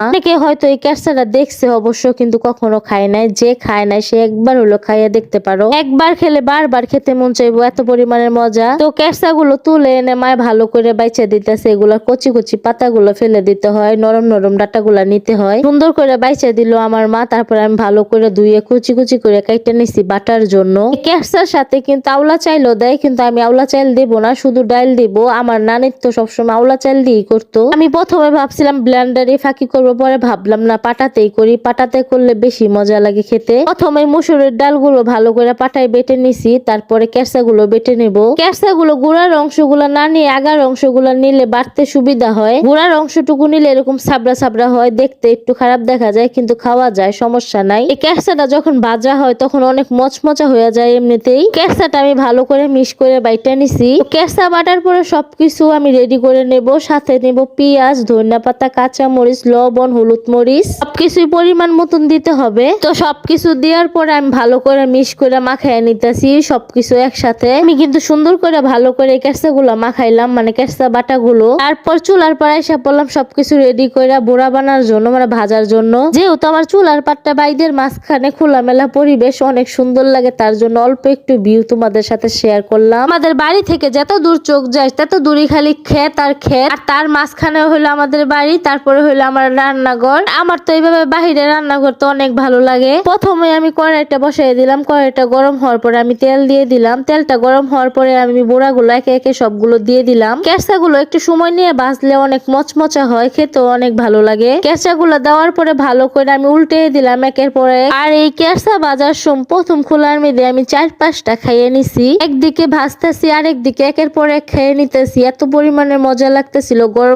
অনেকে হয়তো এই কেরসাটা দেখছে অবশ্য, কিন্তু কখনো খায় নাই। যে খায় নাই সে একবার হলো খাইয়া দেখতে পারো, একবার খেলে বারবার খেতে মন চাইবো, এত পরিমাণের মজা। তো কেরসা গুলো তুলে এনে মায় ভালো করে বাইচা দিতেছে। এগুলা কচি কচি পাতাগুলো ফেলে দিতে হয়, নরম নরম ডাটাগুলা নিতে হয়। সুন্দর করে বাইচা দিল আমার মা। তারপর আমি ভালো করে ধুয়ে কুচি কুচি করে কাইটে নিছি বাটার জন্য। কেরসার সাথে কিন্তু আউলা চাইলও দেয়, কিন্তু আমি আউলা চাইল দিব না, শুধু ডাইল দিব। আমার নানির তো সবসময় আউলা চাইল দিয়েই করতো। আমি প্রথমে ভাবছিলাম ব্লেন্ডারে ফাঁকি করবো, পরে ভাবলাম না পাটাতেই করি, পাটাতে করলে বেশি মজা লাগে খেতে। প্রথমে মসুরের ডালগুলো ভালো করে পাটায় বেটে নিছি, তারপরে কেরসা গুলো বেটে নেব। কেরসা গুলো গুড়ার অংশগুলো না নিয়ে আগার অংশগুলো নিলে বাড়তে সুবিধা হয়। গুড়ার অংশটুকু নিলে এরকম সাবরা সাবরা হয়, দেখতে একটু খারাপ দেখা যায়, কিন্তু খাওয়া যায়, সমস্যা নাই। এই কেরসাটা যখন ভাজা হয় তখন অনেক মচমচা হয়ে যায় এমনিতেই। কেরসাটা আমি ভালো করে মিক্স করে বাইটা নিছি। কেরসা বাটার পরে সবকিছু আমি রেডি করে নেব। সাথে নেব পেঁয়াজ, ধনিয়া পাতা, কাঁচা মরিচ, লবণ, হলুদ মরিচ, সবকিছুই পরিমাণ মতন দিতে হবে। তো সবকিছু দেওয়ার পরে আমি ভালো করে মিক্স করে মাখাই নিতেছি সবকিছু একসাথে। আমি কিন্তু সুন্দর করে ভালো করে কেরসা গুলো মাখাইলাম, মানে কেরসা বাটা গুলো। তারপর চুলার পর এসে পড়লাম সবকিছু রেডি করে বোড়া বানার জন্য, মানে ভাজার জন্য। যেহেতু আমার চুলার পাটটা বাইদের মাঝখানে খোলামেলা পরিবেশ, অনেক সুন্দর লাগে, তার জন্য অল্প একটু ভিউ তোমাদের সাথে শেয়ার করলাম। আমাদের বাড়ি থেকে যত দূর চোখ যায় তত দূরই খালি ক্ষেত আর ক্ষেত, আর তার মাঝখানে হইলো আমাদের বাড়ি, তারপরে হইলো আমার রান্নাঘর। আমার তো এইভাবে বাহিরে রান্নাঘর তো অনেক ভালো লাগে। প্রথমে আমি কড়াইটা বসাই দিলাম, কড়াইটা গরম হওয়ার পরে আমি তেল দিয়ে দিলাম। তেলটা গরম হওয়ার পরে আমি বোড়াগুলো একে একে সবগুলো দিয়ে দিলাম। কেঁচাগুলো একটু সময় নিয়ে ভাজলে অনেক মচমচা হয়, খেতেও অনেক ভালো লাগে। কেঁচাগুলো দেওয়ার পরে ভালো করে আমি উল্টে দিলাম একের পরে। আর এই কেঁচা ভাজার সময় প্রথম খোলার মধ্যে আমি 4-5টা খাইয়ে নিছি। একদিকে ভাজতেছি আর একদিকে একের পর এক খেয়ে নিতেছি, এত পরিমাণের মজা লাগতেছিল। গরম